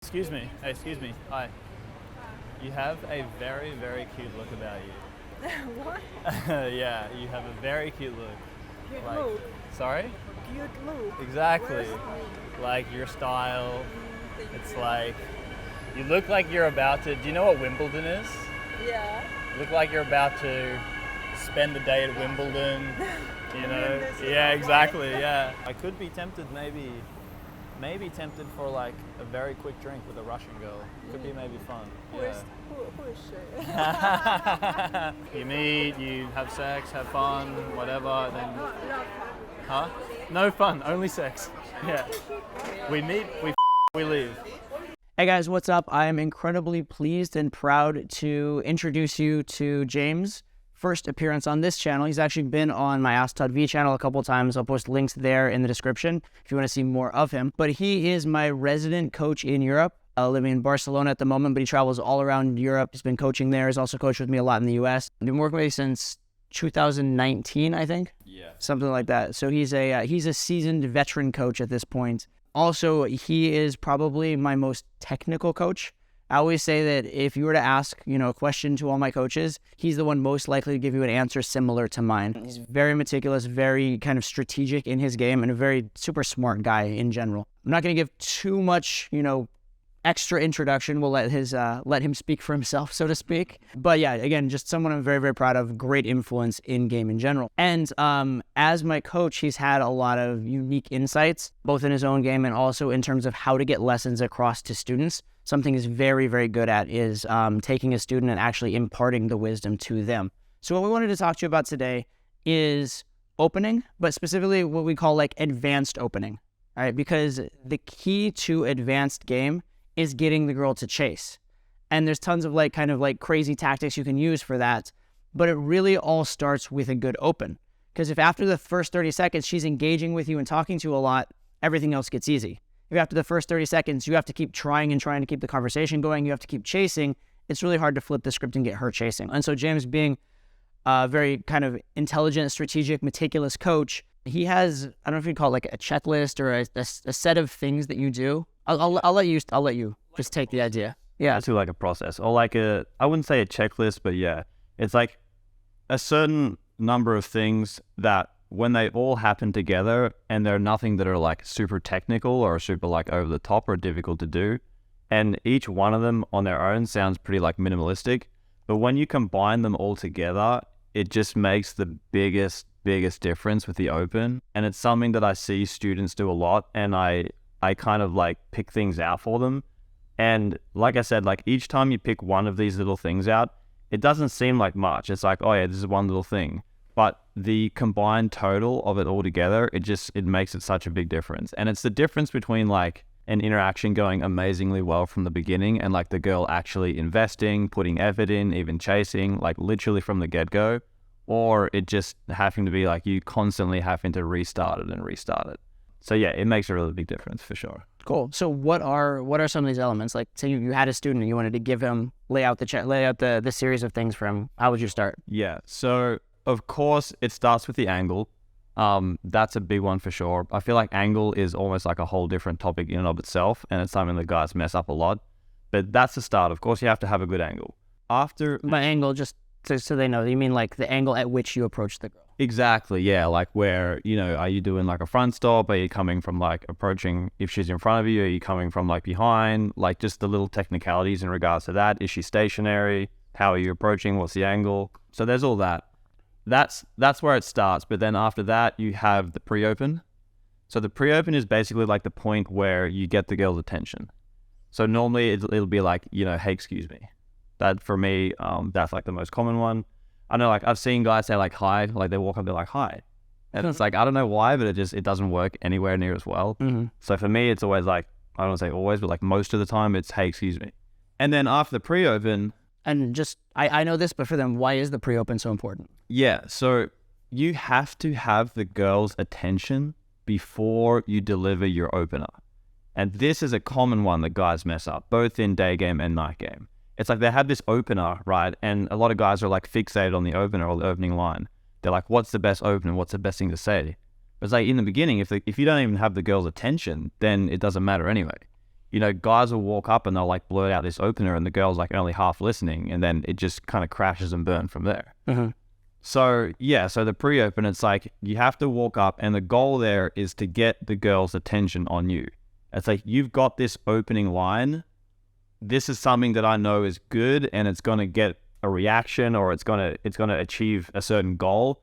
Excuse me. Hey, excuse me. Hi. You have a very, very cute look about you. What? Yeah, you have a very cute look. Cute Like, look. sorry? Cute look. Exactly. Where's me? Like your style. Thank It's you. like, you look like you're about to, do you know what Wimbledon is? Yeah. You look like you're about to spend the day at Wimbledon, you know? Goodness, Yeah, yeah. exactly, yeah. I could be tempted maybe tempted for like a very quick drink with a Russian girl. Could be maybe fun. Who is she? Yeah. You meet, you have sex, have fun, whatever, then, Not huh? No fun, only sex. Yeah. We meet, we leave. Hey guys, what's up? I am incredibly pleased and proud to introduce you to James' first appearance on this channel. He's actually been on my Ask Todd V channel a couple of times. I'll post links there in the description if you want to see more of him. But he is my resident coach in Europe, living in Barcelona at the moment, but he travels all around Europe. He's been coaching there. He's also coached with me a lot in the US. I've been working with him since 2019, I think. Yeah. Something like that. So he's a seasoned veteran coach at this point. Also, he is probably my most technical coach. I always say that if you were to ask, a question to all my coaches, he's the one most likely to give you an answer similar to mine. He's very meticulous, very kind of strategic in his game, and a very super smart guy in general. I'm not going to give too much, extra introduction. We'll let him speak for himself, so to speak. But yeah, again, just someone I'm very, very proud of. Great influence in game in general. And as my coach, he's had a lot of unique insights, both in his own game and also in terms of how to get lessons across to students. Something he's very, very good at is taking a student and actually imparting the wisdom to them. So what we wanted to talk to you about today is opening, but specifically what we call like advanced opening, all right? Because the key to advanced game is getting the girl to chase. And there's tons of kind of crazy tactics you can use for that. But it really all starts with a good open. Because if after the first 30 seconds, she's engaging with you and talking to you a lot, everything else gets easy. If after the first 30 seconds, you have to keep trying to keep the conversation going, you have to keep chasing, it's really hard to flip the script and get her chasing. And so James, being a very kind of intelligent, strategic, meticulous coach, he has, I don't know if you'd call it like a checklist or a set of things that you do. I'll let you just take the idea. Yeah. It's like a process or I wouldn't say a checklist, but yeah, it's like a certain number of things that when they all happen together and they're nothing that are like super technical or super like over the top or difficult to do. And each one of them on their own sounds pretty like minimalistic, but when you combine them all together, it just makes the biggest difference with the open. And it's something that I see students do a lot, and I kind of like pick things out for them. And like I said, like each time you pick one of these little things out, it doesn't seem like much. It's like, oh yeah, this is one little thing. But the combined total of it all together, it makes it such a big difference. And it's the difference between like an interaction going amazingly well from the beginning and like the girl actually investing, putting effort in, even chasing, like literally from the get-go, or it just having to be like you constantly having to restart it. So yeah, it makes a really big difference for sure. Cool. So what are some of these elements? Like, say you had a student and you wanted to give him, lay out the series of things for him. How would you start? Yeah. So of course it starts with the angle. That's a big one for sure. I feel like angle is almost like a whole different topic in and of itself, and it's something that guys mess up a lot. But that's the start. Of course, you have to have a good angle. By angle, just so they know, you mean like the angle at which you approach the girl. Exactly, yeah. Like where, are you doing like a front stop? Are you coming from like approaching, if she's in front of you, are you coming from like behind? Like just the little technicalities in regards to that. Is she stationary? How are you approaching? What's the angle? So there's all that. That's where it starts. But then after that, you have the pre-open. So the pre-open is basically like the point where you get the girl's attention. So normally it'll be like, hey, excuse me. That for me, that's like the most common one. I know, like I've seen guys say like hi, like they walk up, they're like hi, and it's like I don't know why, but it doesn't work anywhere near as well. Mm-hmm. So for me, it's always like, I don't want to say always, but like most of the time, it's hey, excuse me. And then after the pre-open, and just I know this, but for them, why is the pre-open so important? Yeah, so you have to have the girl's attention before you deliver your opener, and this is a common one that guys mess up, both in day game and night game. It's like they have this opener, right? And a lot of guys are like fixated on the opener or the opening line. They're like, what's the best opener? What's the best thing to say? But it's like in the beginning, if you don't even have the girl's attention, then it doesn't matter anyway. you know, guys will walk up and they'll like blurt out this opener and the girl's like only half listening, and then it just kind of crashes and burns from there. So yeah, so the pre-open, it's like you have to walk up and the goal there is to get the girl's attention on you. It's like, you've got this opening line. This is something that I know is good and it's going to get a reaction, or it's going to achieve a certain goal.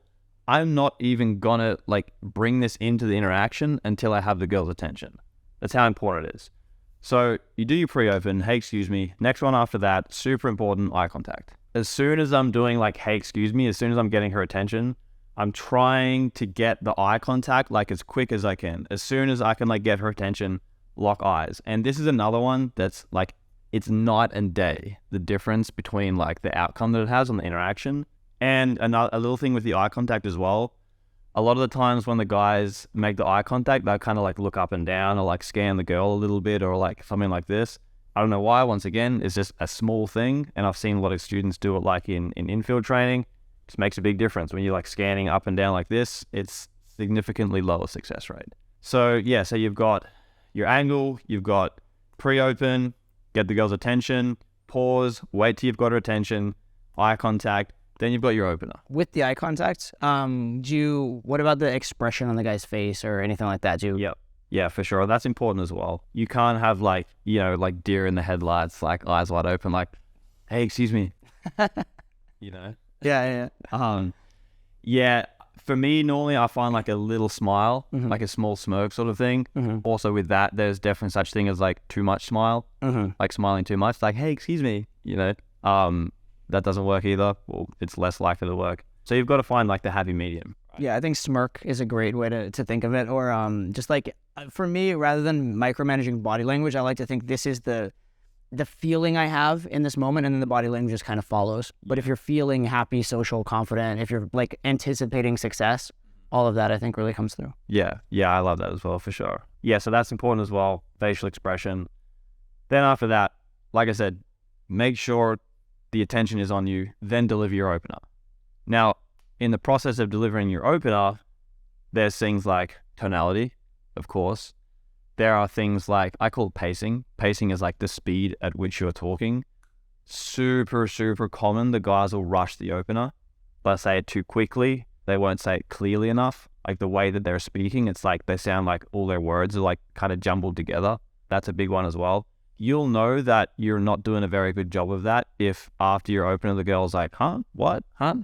I'm not even going to like bring this into the interaction until I have the girl's attention. That's how important it is. So you do your pre-open, hey, excuse me. Next one after that, super important, eye contact. As soon as I'm doing like, hey, excuse me, as soon as I'm getting her attention, I'm trying to get the eye contact like as quick as I can. As soon as I can like get her attention, lock eyes. And this is another one that's like, it's night and day, the difference between like the outcome that it has on the interaction. And a little thing with the eye contact as well. A lot of the times when the guys make the eye contact, they'll kind of like look up and down or like scan the girl a little bit or like something like this. I don't know why. Once again, it's just a small thing. And I've seen a lot of students do it like in infield training. It just makes a big difference. When you're like scanning up and down like this, it's significantly lower success rate. So yeah, so you've got your angle, you've got pre-open, get the girl's attention, pause, wait till you've got her attention, eye contact, then you've got your opener. With the eye contact, what about the expression on the guy's face or anything like that? Yep. Yeah, for sure. That's important as well. You can't have like, you know, like deer in the headlights, like eyes wide open, like, hey, excuse me. You know? Yeah. Yeah, for me, normally I find like a little smile, like a small smirk sort of thing. Also with that, there's definitely such thing as like too much smile, like smiling too much, like, hey, excuse me, you know? That doesn't work either. Well, it's less likely to work. So you've got to find like the happy medium. Yeah, I think smirk is a great way to think of it. Or just like, for me, rather than micromanaging body language, I like to think this is the feeling I have in this moment, and then the body language just kind of follows. But if you're feeling happy, social, confident, if you're like anticipating success, all of that I think really comes through. Yeah, I love that as well, for sure. Yeah, so that's important as well, facial expression. Then after that, like I said, make sure the attention is on you, then deliver your opener. Now, in the process of delivering your opener, there's things like tonality, of course. There are things like, I call it pacing. Pacing is like the speed at which you're talking. Super, super common. The guys will rush the opener. They'll say it too quickly. They won't say it clearly enough. Like the way that they're speaking, it's like they sound like all their words are like kind of jumbled together. That's a big one as well. You'll know that you're not doing a very good job of that if after your opener the girl's like, huh? What? Huh?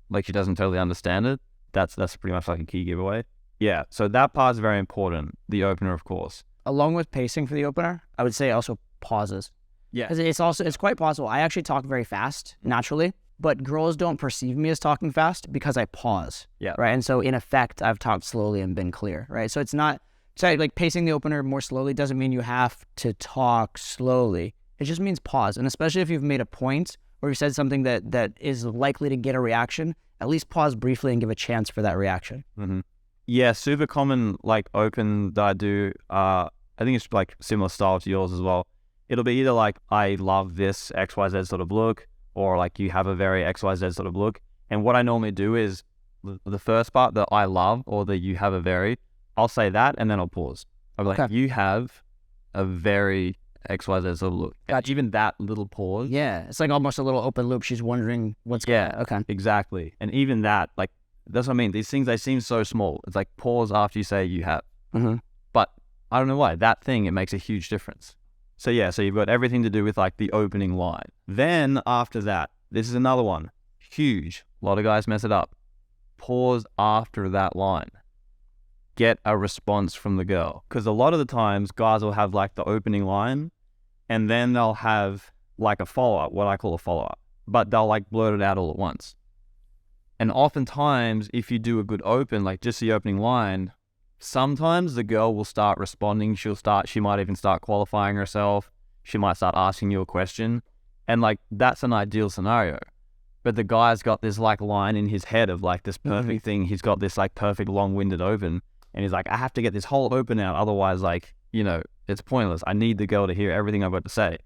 Like she doesn't totally understand it. That's pretty much like a key giveaway. Yeah, so that part's very important. The opener, of course. Along with pacing for the opener, I would say also pauses. Yeah. Because it's quite possible. I actually talk very fast naturally, but girls don't perceive me as talking fast because I pause. Yeah. Right. And so in effect, I've talked slowly and been clear. Right. So it's not, like pacing the opener more slowly doesn't mean you have to talk slowly. It just means pause. And especially if you've made a point or you've said something that is likely to get a reaction, at least pause briefly and give a chance for that reaction. Yeah, super common like open that I do. I think it's like similar style to yours as well. It'll be either like, I love this XYZ sort of look, or like you have a very XYZ sort of look. And what I normally do is the first part, that I love, or that you have a very, I'll say that and then I'll pause. I'll be like, okay, you have a very XYZ sort of look. Gotcha. Even that little pause. Yeah, it's like almost a little open loop. She's wondering what's going on. Okay. Exactly. And even that, like, that's what I mean. These things, they seem so small. It's like pause after you say you have. But I don't know why. That thing, it makes a huge difference. So yeah, so you've got everything to do with like the opening line. Then after that, this is another one. Huge. A lot of guys mess it up. Pause after that line. Get a response from the girl. Because a lot of the times, guys will have like the opening line, and then they'll have like a follow-up, what I call a follow-up. But they'll like blurt it out all at once. And oftentimes, if you do a good open, like just the opening line, sometimes the girl will start responding. She might even start qualifying herself. She might start asking you a question. And like, that's an ideal scenario. But the guy's got this like line in his head of like this perfect thing. He's got this like perfect long-winded open. And he's like, I have to get this whole open out. Otherwise, like, you know, it's pointless. I need the girl to hear everything I've got to say.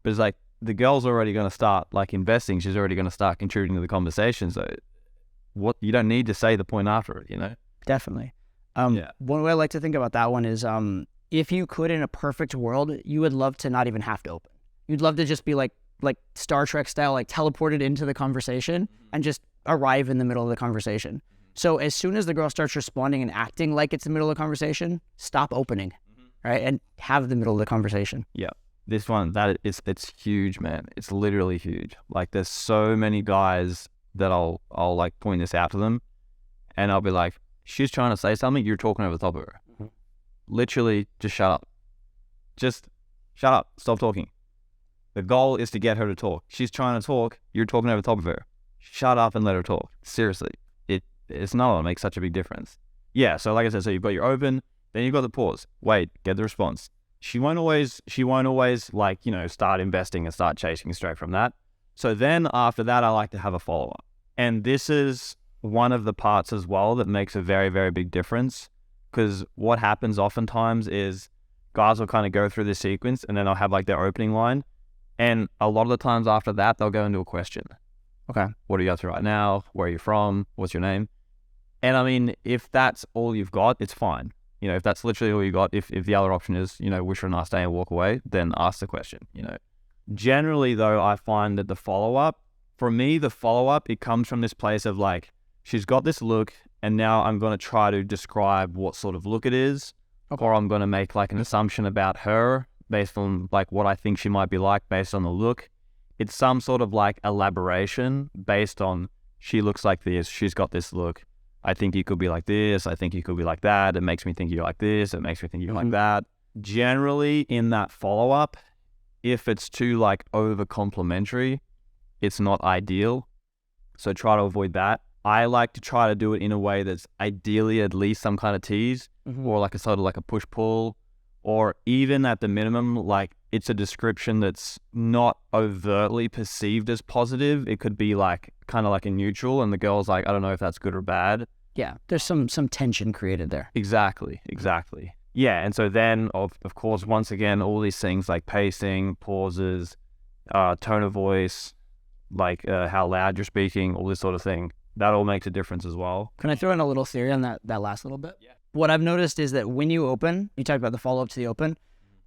But it's like, the girl's already going to start like investing. She's already going to start contributing to the conversation. So you don't need to say the point after it, you know? Definitely. One way I like to think about that one is if you could, in a perfect world, you would love to not even have to open. You'd love to just be like Star Trek style, like teleported into the conversation and just arrive in the middle of the conversation. So as soon as the girl starts responding and acting like it's the middle of the conversation, stop opening, right? And have the middle of the conversation. Yeah. This one, it's huge, man. It's literally huge. Like, there's so many guys that I'll like point this out to them, and I'll be like, she's trying to say something, you're talking over the top of her. Literally, just shut up. Just shut up. Stop talking. The goal is to get her to talk. She's trying to talk, you're talking over the top of her. Shut up and let her talk. Seriously. It's not going to make such a big difference. Yeah, so like I said, so you've got your open, then you've got the pause. Wait, get the response. She won't always like, start investing and start chasing straight from that. So then after that, I like to have a follow-up. And this is one of the parts as well that makes a very, very big difference. Because what happens oftentimes is guys will kind of go through this sequence and then they'll have like their opening line. And a lot of the times after that, they'll go into a question. Okay, what are you up to right now? Where are you from? What's your name? And I mean, if that's all you've got, it's fine. If that's literally all you got, if the other option is, wish her a nice day and walk away, then ask the question, Generally, though, I find that for me, the follow-up, it comes from this place of like, she's got this look, and now I'm going to try to describe what sort of look it is, or I'm going to make like an assumption about her based on like what I think she might be like based on the look. It's some sort of like elaboration based on she looks like this, she's got this look. I think you could be like this. I think you could be like that. It makes me think you're like this. It makes me think you're like that. Generally, in that follow-up, if it's too like over complimentary, it's not ideal. So try to avoid that. I like to try to do it in a way that's ideally at least some kind of tease, or like a sort of like a push-pull, or even at the minimum, like it's a description that's not overtly perceived as positive. It could be like kind of like a neutral, and the girl's like, I don't know if that's good or bad. Yeah, there's some tension created there. Exactly. Yeah, and so then, of course, once again, all these things like pacing, pauses, tone of voice, like how loud you're speaking, all this sort of thing, that all makes a difference as well. Can I throw in a little theory on that last little bit? Yeah. What I've noticed is that when you open, you talk about the follow-up to the open,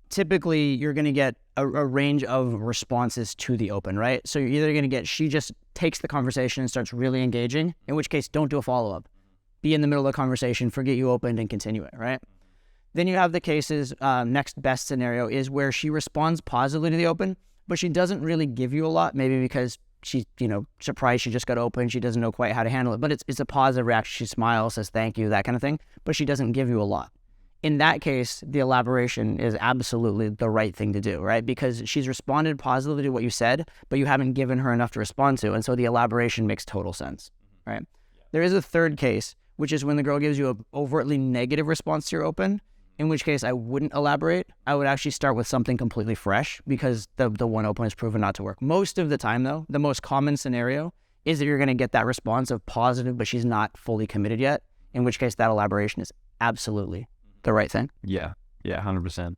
typically you're going to get a range of responses to the open, right? So you're either going to get, she just takes the conversation and starts really engaging, in which case don't do a follow-up. Be in the middle of the conversation, forget you opened and continue it, right? Then you have the cases, next best scenario is where she responds positively to the open, but she doesn't really give you a lot, maybe because she's, surprised she just got open, she doesn't know quite how to handle it, but it's a positive reaction. She smiles, says thank you, that kind of thing, but she doesn't give you a lot. In that case, the elaboration is absolutely the right thing to do, right? Because she's responded positively to what you said, but you haven't given her enough to respond to, and so the elaboration makes total sense, right? There is a third case, which is when the girl gives you an overtly negative response to your open, in which case I wouldn't elaborate. I would actually start with something completely fresh because the one open has proven not to work. Most of the time, though, the most common scenario is that you're going to get that response of positive, but she's not fully committed yet, in which case that elaboration is absolutely the right thing. Yeah, 100%.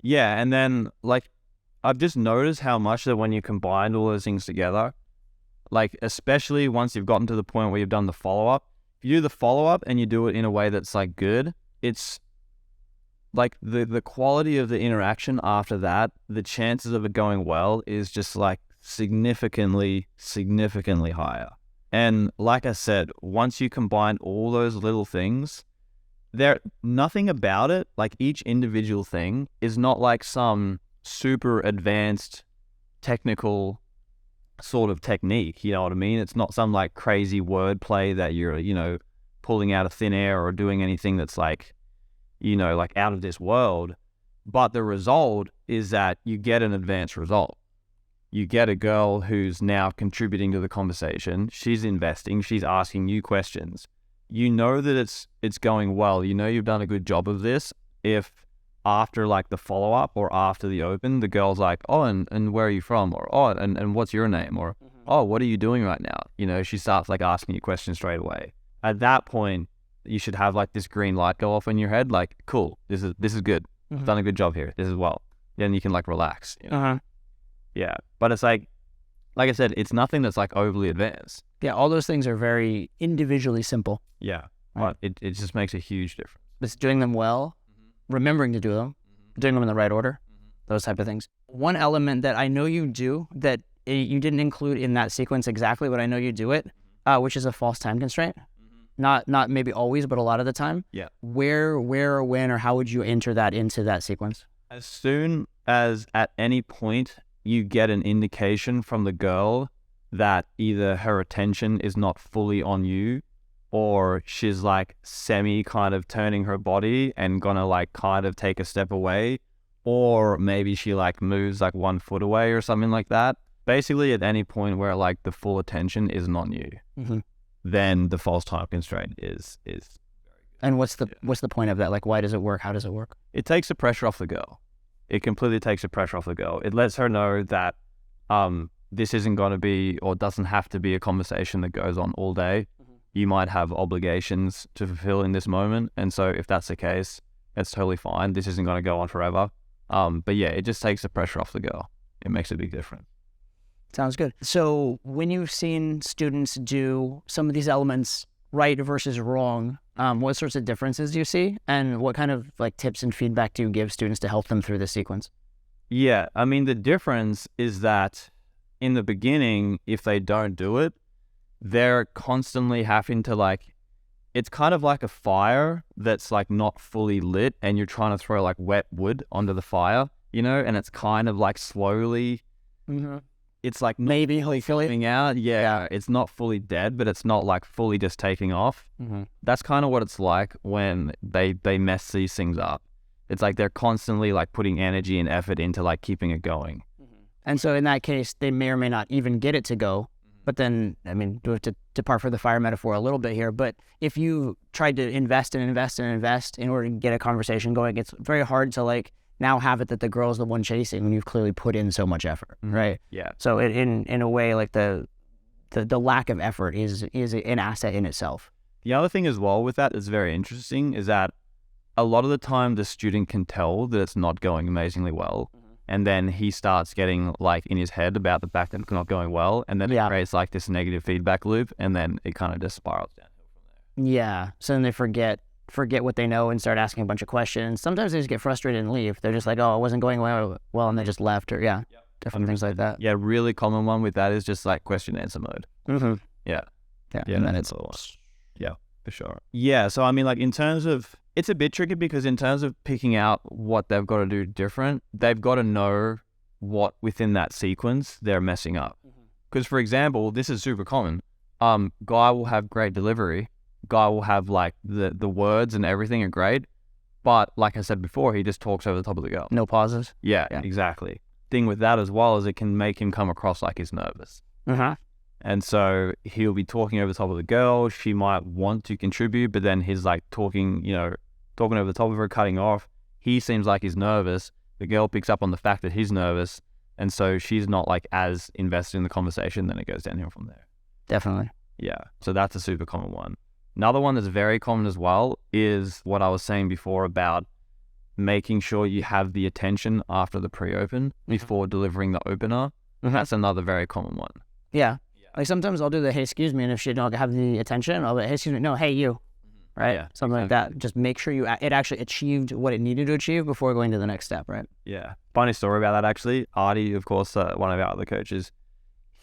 Yeah, and then, like, I've just noticed how much that when you combine all those things together, like, especially once you've gotten to the point where you've done the follow-up, if you do the follow-up and you do it in a way that's, like, good, it's, like, the quality of the interaction after that, the chances of it going well is just, like, significantly higher. And like I said, once you combine all those little things, nothing about it, like each individual thing is not like some super advanced technical sort of technique, you know what I mean? It's not some like crazy wordplay that you're, pulling out of thin air or doing anything that's like, like out of this world. But the result is that you get an advanced result. You get a girl who's now contributing to the conversation. She's investing, she's asking you questions. You know that it's going well. You know you've done a good job of this. If after like the follow-up or after the open, the girl's like, oh, and where are you from? Or, oh, and what's your name? Or, oh, what are you doing right now? She starts like asking you questions straight away. At that point, you should have like this green light go off in your head. Like, cool, this is good. I've done a good job here. This is well. Then you can like relax. Yeah. But it's like I said, it's nothing that's like overly advanced. Yeah, all those things are very individually simple. Yeah, right. But it just makes a huge difference. But doing them well remembering to do them, doing them in the right order, those type of things. One element that I know you do that you didn't include in that sequence exactly, but I know you do it, which is a false time constraint. Not maybe always, but a lot of the time. Yeah. Where, or when, or how would you enter that into that sequence? As soon as at any point you get an indication from the girl that either her attention is not fully on you, or she's like semi kind of turning her body and gonna like kind of take a step away, or maybe she like moves like 1 foot away or something like that. Basically at any point where like the full attention isn't on you, then the false time constraint is very good. And what's the point of that? Like, why does it work? How does it work? It takes the pressure off the girl. It completely takes the pressure off the girl. It lets her know that this isn't going to be, or doesn't have to be, a conversation that goes on all day. You might have obligations to fulfill in this moment. And so if that's the case, it's totally fine. This isn't going to go on forever. But yeah, it just takes the pressure off the girl. It makes a big difference. Sounds good. So when you've seen students do some of these elements right versus wrong, what sorts of differences do you see? And what kind of like tips and feedback do you give students to help them through this sequence? Yeah, I mean, the difference is that in the beginning, if they don't do it, they're constantly having to like, it's kind of like a fire that's like not fully lit and you're trying to throw like wet wood onto the fire, you know, and it's kind of like slowly, it's like maybe filling out. Yeah, it's not fully dead, but it's not like fully just taking off. That's kind of what it's like when they mess these things up. It's like they're constantly like putting energy and effort into like keeping it going. And so in that case, they may or may not even get it to go. But then, I mean, to depart from the fire metaphor a little bit here, but if you tried to invest and invest and invest in order to get a conversation going, it's very hard to like now have it that the girl's the one chasing when you've clearly put in so much effort, right? Yeah. So in a way, like the lack of effort is an asset in itself. The other thing as well with that that's very interesting is that a lot of the time the student can tell that it's not going amazingly well. And then he starts getting like in his head about the fact that it's not going well. And then it creates like this negative feedback loop. And then it kind of just spirals downhill from there. Yeah. So then they forget what they know and start asking a bunch of questions. Sometimes they just get frustrated and leave. They're just like, oh, it wasn't going well, and they just left, or different things like that. Yeah, really common one with that is just like question answer mode. Yeah. And then it's yeah, for sure. Yeah, so I mean, like in terms of, it's a bit tricky because in terms of picking out what they've got to do different, they've got to know what within that sequence they're messing up. Because for example, this is super common. Guy will have great delivery. Guy will have like the words and everything are great. But like I said before, he just talks over the top of the girl. No pauses. Yeah, exactly. Thing with that as well is it can make him come across like he's nervous. And so he'll be talking over the top of the girl. She might want to contribute, but then he's like talking over the top of her, cutting off. He seems like he's nervous. The girl picks up on the fact that he's nervous. And so she's not like as invested in the conversation. Then it goes downhill from there. Definitely. Yeah. So that's a super common one. Another one that's very common as well is what I was saying before about making sure you have the attention after the pre-open before delivering the opener. That's another very common one. Yeah. Like sometimes I'll do the, hey, excuse me, and if she don't have the attention, I'll be, hey, excuse me, no, hey, you, right? Yeah, Something like that. Just make sure it actually achieved what it needed to achieve before going to the next step, right? Yeah. Funny story about that actually. Artie, of course, one of our other coaches,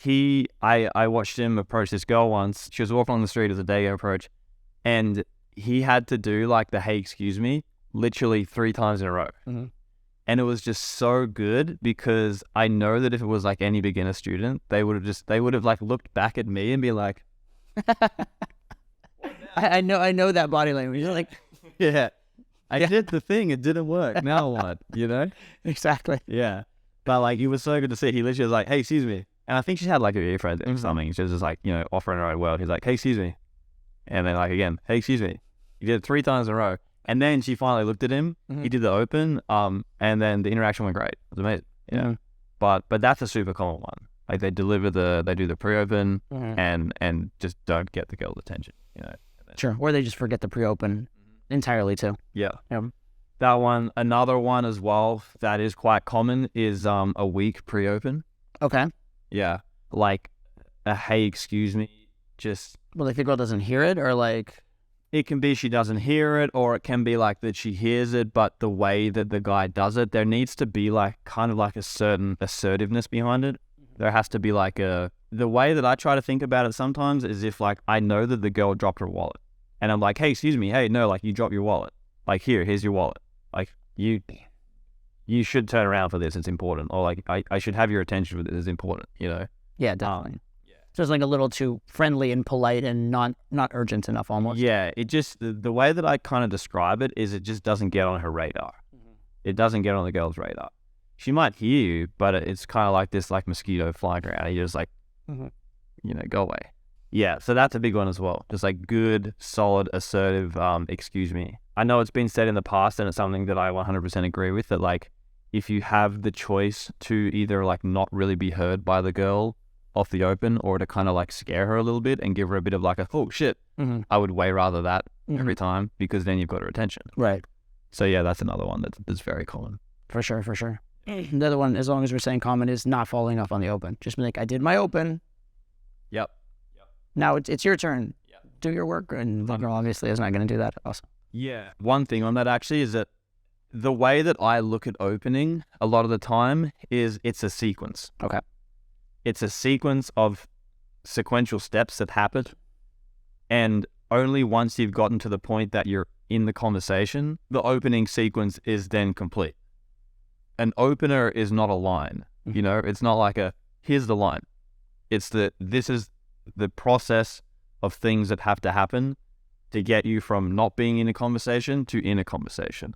I watched him approach this girl once. She was walking on the street as a day approach, and he had to do like the, hey, excuse me, literally 3 times in a row. And it was just so good because I know that if it was like any beginner student, they would have like looked back at me and be like, I know that body language. You're like, yeah, I did the thing. It didn't work. Now what? You know? Exactly. Yeah. But like, it was so good to see. He literally was like, hey, excuse me. And I think she had like a earphone or something. She was just like, offering her own world. He's like, hey, excuse me. And then like again, hey, excuse me. He did it 3 times in a row. And then she finally looked at him. He did the open, and then the interaction went great. It was amazing. Yeah. But that's a super common one. Like they do the pre-open and just don't get the girl's attention. Sure. Or they just forget the pre-open entirely too. Yeah. That one. Another one as well that is quite common is a weak pre-open. Okay. Yeah. Like a hey, excuse me. Just like the girl doesn't hear it, or like. it can be she doesn't hear it, or it can be like that she hears it, but the way that the guy does it, there needs to be like kind of like a certain assertiveness behind it. There has to be like the way that I try to think about it sometimes is if like I know that the girl dropped her wallet and I'm like, hey, excuse me, hey, no, like you dropped your wallet. Like here's your wallet. Like you should turn around for this. It's important. Or like I should have your attention for this. It's important, you know? Yeah, definitely. So it's like a little too friendly and polite and not urgent enough almost. Yeah, it just, the way that I kind of describe it is it just doesn't get on her radar. It doesn't get on the girl's radar. She might hear you, but it's kind of like this like mosquito flying around and you're just like, you know, go away. Yeah, so that's a big one as well. Just like good, solid, assertive, excuse me. I know it's been said in the past and it's something that I 100% agree with, that like if you have the choice to either like not really be heard by the girl off the open or to kind of like scare her a little bit and give her a bit of like a, oh shit, I would way rather that every time, because then you've got her attention. Right. So yeah, that's another one that's very common. For sure. The other one, as long as we're saying common, is not following up on the open. Just be like, I did my open. Yep. Now it's your turn. Do your work. And the girl obviously is not going to do that. Also. Yeah. One thing on that actually is that the way that I look at opening a lot of the time is it's a sequence. Okay. It's a sequence of sequential steps that happen. And only once you've gotten to the point that you're in the conversation, the opening sequence is then complete. An opener is not a line, you know, it's not like here's the line. It's this is the process of things that have to happen to get you from not being in a conversation to in a conversation.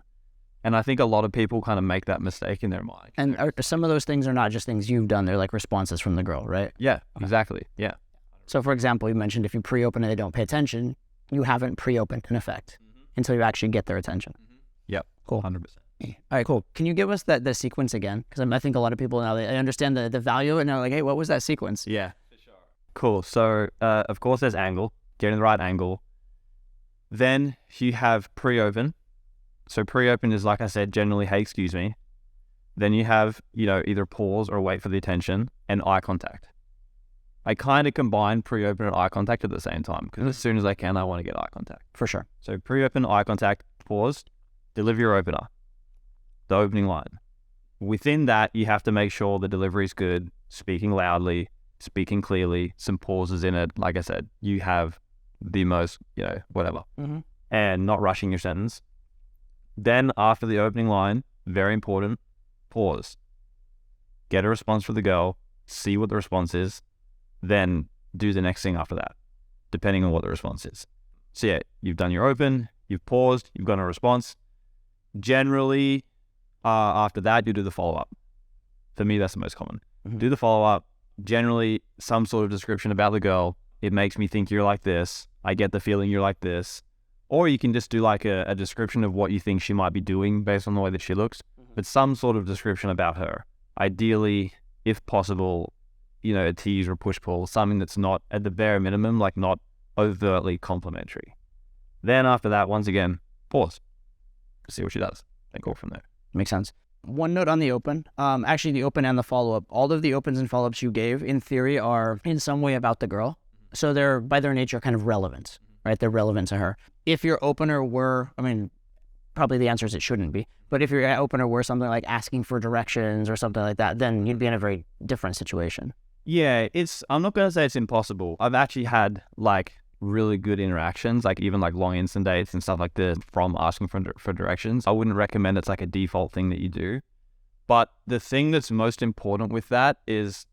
And I think a lot of people kind of make that mistake in their mind. And some of those things are not just things you've done. They're like responses from the girl, right? Yeah, exactly. Yeah. So for example, you mentioned if you pre-open and they don't pay attention, you haven't pre-opened in effect until you actually get their attention. Yep. Cool. 100%. All right, cool. Can you give us the sequence again? Because I think a lot of people now, they understand the value and they're like, hey, what was that sequence? Yeah. For sure. Cool. So of course there's angle, getting the right angle. Then you have pre-open. So pre-open is, like I said, generally, hey, excuse me. Then you have, you know, either pause or wait for the attention, and eye contact. I kind of combine pre-open and eye contact at the same time because as soon as I can, I want to get eye contact. For sure. So pre-open, eye contact, pause, deliver your opener, the opening line. Within that, you have to make sure the delivery is good, speaking loudly, speaking clearly, some pauses in it. Like I said, you have the most, you know, whatever, and not rushing your sentence. Then after the opening line, very important, pause. Get a response from the girl, see what the response is, then do the next thing after that, depending on what the response is. So yeah, you've done your open, you've paused, you've got a response. Generally, after that, you do the follow-up. For me, that's the most common. Do the follow-up, generally some sort of description about the girl. It makes me think you're like this. I get the feeling you're like this. Or you can just do like a description of what you think she might be doing based on the way that she looks, but some sort of description about her. Ideally, if possible, you know, a tease or push-pull, something that's not, at the bare minimum, like not overtly complimentary. Then after that, once again, pause. See what she does. Then go from there. Makes sense. One note on the open. Actually, the open and the follow-up. All of the opens and follow-ups you gave, in theory, are in some way about the girl. So they're, by their nature, kind of relevant, right? They're relevant to her. If your opener were, I mean, probably the answer is it shouldn't be, but if your opener were something like asking for directions or something like that, then you'd be in a very different situation. Yeah, I'm not going to say it's impossible. I've actually had like really good interactions, like even like long instant dates and stuff like this from asking for directions. I wouldn't recommend it's like a default thing that you do. But the thing that's most important with that is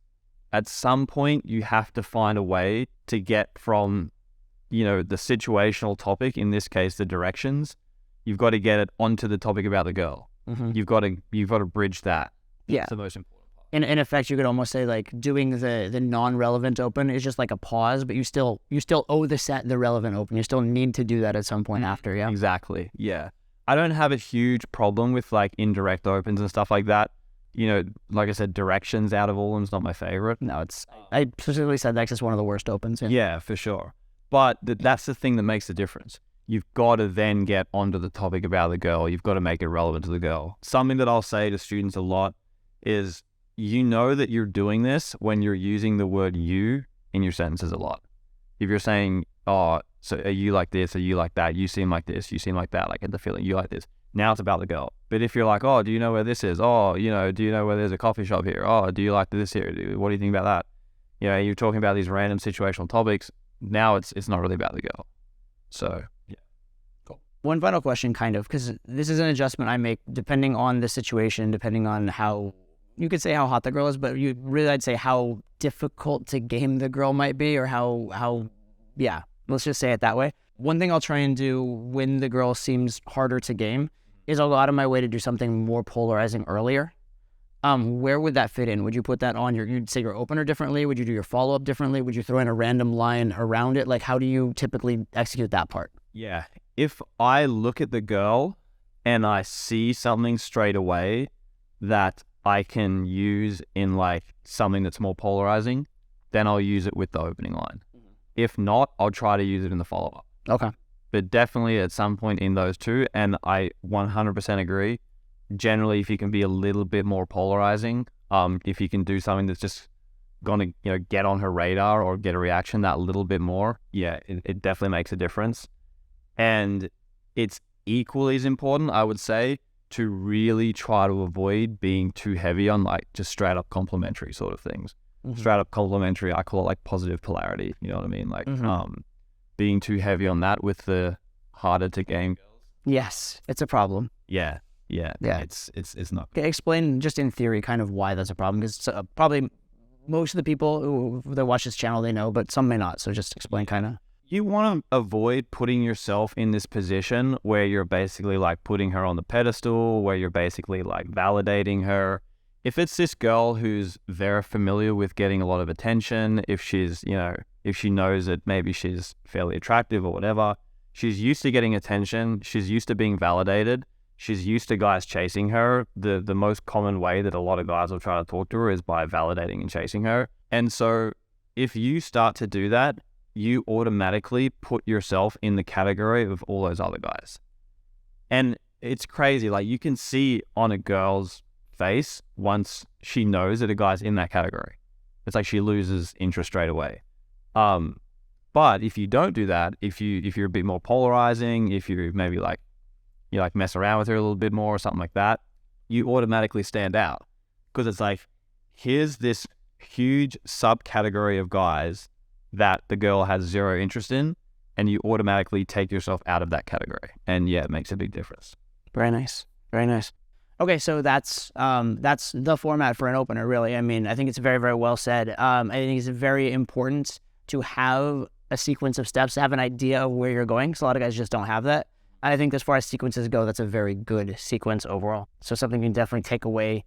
at some point you have to find a way to get from, you know, the situational topic, in this case, the directions, you've got to get it onto the topic about the girl. You've got to bridge that. Yeah. That's the most important part. In effect, you could almost say like doing the non-relevant open is just like a pause, but you still owe the relevant open. You still need to do that at some point after, yeah? Exactly, yeah. I don't have a huge problem with like indirect opens and stuff like that. You know, like I said, directions out of all of them is not my favorite. No, I specifically said that's just one of the worst opens. Yeah, for sure. But that's the thing that makes the difference. You've got to then get onto the topic about the girl. You've got to make it relevant to the girl. Something that I'll say to students a lot is, you know that you're doing this when you're using the word you in your sentences a lot. If you're saying, oh, so are you like this? Are you like that? You seem like this. You seem like that. Like, get the feeling you like this. Now it's about the girl. But if you're like, oh, do you know where this is? Oh, do you know where there's a coffee shop here? Oh, do you like this here? What do you think about that? You're talking about these random situational topics. Now it's not really about the girl. So, yeah. Cool. One final question, kind of, because this is an adjustment I make depending on the situation, depending on how, you could say how hot the girl is, but I'd say how difficult to game the girl might be, or how, let's just say it that way. One thing I'll try and do when the girl seems harder to game is I'll go out of my way to do something more polarizing earlier. Where would that fit in? Would you put that on you'd say your opener differently? Would you do your follow-up differently? Would you throw in a random line around it? Like, how do you typically execute that part? Yeah. If I look at the girl and I see something straight away that I can use in like something that's more polarizing, then I'll use it with the opening line. If not, I'll try to use it in the follow-up. Okay. But definitely at some point in those two, and I 100% agree, generally if you can be a little bit more polarizing, if you can do something that's just going to get on her radar or get a reaction that little bit more, it definitely makes a difference. And it's equally as important, I would say, to really try to avoid being too heavy on like just straight up complimentary sort of things. Straight up complimentary, I call it like positive polarity, you know what I mean? Like being too heavy on that with the harder to game girls. Yes, it's a problem. Yeah. It's not. Okay, explain just in theory kind of why that's a problem, because probably most of the people that watch this channel, they know, but some may not. So just explain kind of. You want to avoid putting yourself in this position where you're basically like putting her on the pedestal, where you're basically like validating her. If it's this girl who's very familiar with getting a lot of attention, if she's, if she knows that maybe she's fairly attractive or whatever, she's used to getting attention, she's used to being validated, she's used to guys chasing her. The most common way that a lot of guys will try to talk to her is by validating and chasing her. And so if you start to do that, you automatically put yourself in the category of all those other guys. And it's crazy. Like, you can see on a girl's face once she knows that a guy's in that category. It's like she loses interest straight away. But if you don't do that, if you're a bit more polarizing, if you maybe like mess around with her a little bit more or something like that, you automatically stand out, because it's like, here's this huge subcategory of guys that the girl has zero interest in, and you automatically take yourself out of that category. And yeah, it makes a big difference. Very nice. Very nice. Okay, so that's the format for an opener, really. I mean, I think it's very, very well said. I think it's very important to have a sequence of steps, to have an idea of where you're going, because a lot of guys just don't have that. And I think as far as sequences go, that's a very good sequence overall. So something you can definitely take away,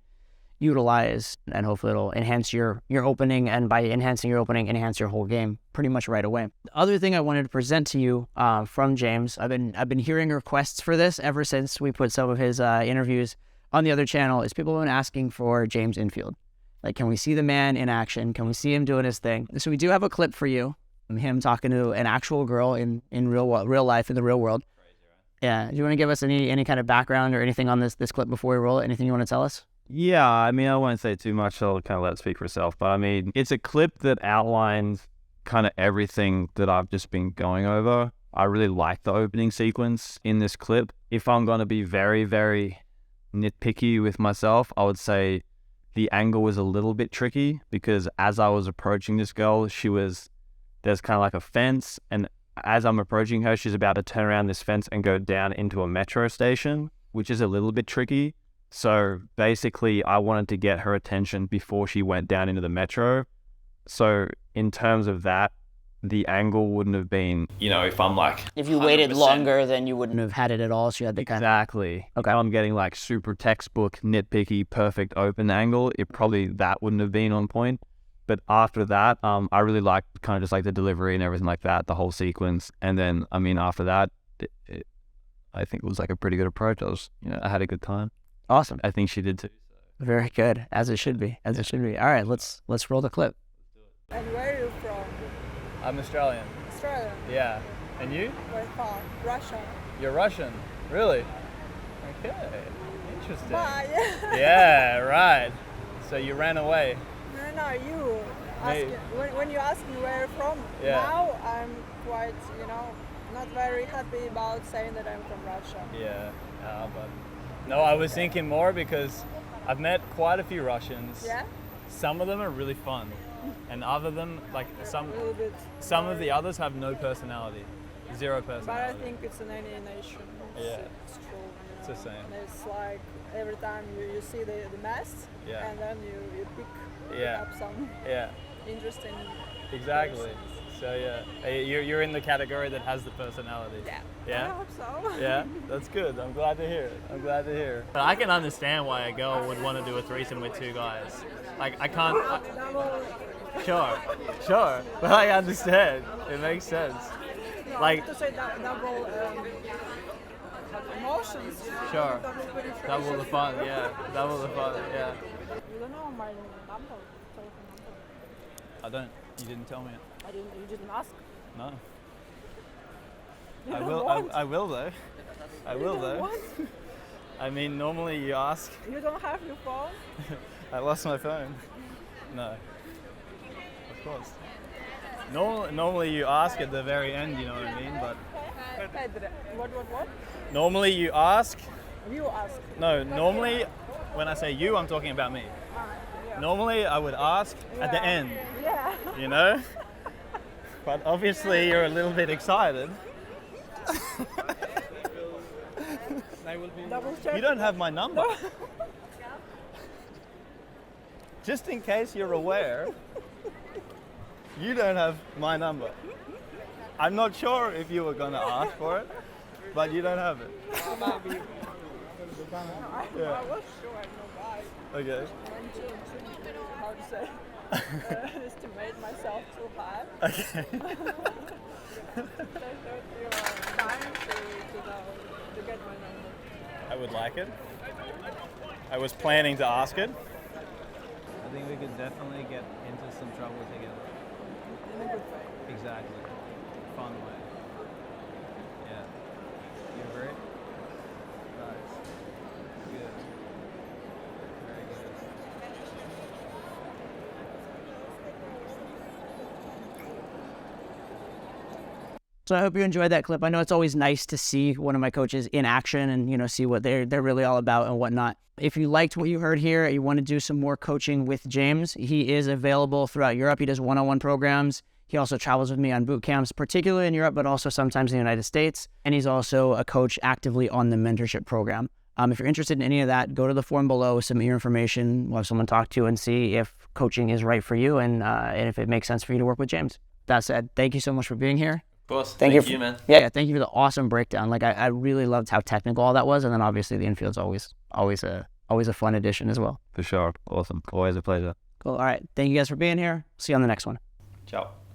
utilize, and hopefully it'll enhance your opening, and by enhancing your opening, enhance your whole game pretty much right away. The other thing I wanted to present to you from James, I've been hearing requests for this ever since we put some of his interviews on the other channel, is people have been asking for James infield. Like, can we see the man in action? Can we see him doing his thing? So we do have a clip for you, him talking to an actual girl in real life, in the real world. Yeah. Do you want to give us any kind of background or anything on this clip before we roll it? Anything you want to tell us? Yeah, I mean, I won't say too much. I'll kind of let it speak for itself. But I mean, it's a clip that outlines kind of everything that I've just been going over. I really like the opening sequence in this clip. If I'm going to be very, very nitpicky with myself, I would say the angle was a little bit tricky, because as I was approaching this girl, there's kind of like a fence, and as I'm approaching her, she's about to turn around this fence and go down into a metro station, which is a little bit tricky. So basically, I wanted to get her attention before she went down into the metro. So in terms of that, the angle wouldn't have been, if I'm like, if you waited longer, then you wouldn't have had it at all. So you had to exactly. Okay. If I'm getting like super textbook, nitpicky, perfect open angle, that wouldn't have been on point. But after that, I really liked kind of just like the delivery and everything like that, the whole sequence. And then, I mean, after that, I think it was like a pretty good approach. I had a good time. Awesome. I think she did too. So. Very good, as it should be. As it should be. All right, let's roll the clip. And where are you from? I'm Australian. Australia. Yeah. And you? Where from? Russia. You're Russian? Really? Okay. Interesting. Bye. Yeah, right. So you ran away No, you. Me. When you ask me where from, Yeah. now I'm quite, not very happy about saying that I'm from Russia. Yeah, but no, I was thinking more because I've met quite a few Russians. Yeah? Some of them are really fun, and other them like A little bit. some of the others have no personality, zero But I personality. think it's in any nation. Yeah. It's true. It's the same. And it's like every time you see the masks, Yeah. and then you pick Yeah. up some Yeah, interesting. exactly. persons. So yeah, you're in the category that has the personality. Yeah. Yeah? I hope so. Yeah, that's good. I'm glad to hear it. But I can understand why a girl would want to do a threesome with two guys. Like I can't. Sure. But I understand. It makes sense. No, Like- to say double emotions. Sure. Double penetration. Double the fun. Yeah. Double the fun. Yeah. You don't know my number, telephone number. I don't. You didn't tell me. You didn't ask. No. You I don't will. want. I will though. I will You don't though. want. I mean, normally you ask. You don't have your phone. I lost my phone. No. Of course. Normally you ask at the very end, you know what I mean? But Pedro. What? normally you ask. You ask. No, normally when I say you, I'm talking about me. Yeah. Normally I would ask at the Yeah. end, Yeah. you know? But obviously you're a little bit excited. Double check. You don't have my number. Just in case you're aware, you don't have my number. I'm not sure if you were gonna ask for it, but you don't have it. I was sure I know why. Okay. How to say? Estimate myself too high. Okay. I thought you were dying to get my number. I would like it. I was planning to ask it. I think we could definitely get into some trouble together. In a good way. Exactly. Fun way. Yeah. You agree? Nice. Good. Very good. So I hope you enjoyed that clip. I know it's always nice to see one of my coaches in action and, see what they're really all about and whatnot. If you liked what you heard here, you want to do some more coaching with James, he is available throughout Europe. He does one-on-one programs. He also travels with me on boot camps, particularly in Europe, but also sometimes in the United States. And he's also a coach actively on the mentorship program. If you're interested in any of that, go to the form below, submit your information, we'll have someone talk to you and see if coaching is right for you and if it makes sense for you to work with James. That said, thank you so much for being here. Of course. Thank you, man. Yeah, thank you for the awesome breakdown. Like I really loved how technical all that was, and then obviously the infield's always a fun addition as well. For sure. Awesome. Always a pleasure. Cool. All right, thank you guys for being here. See you on the next one. Ciao.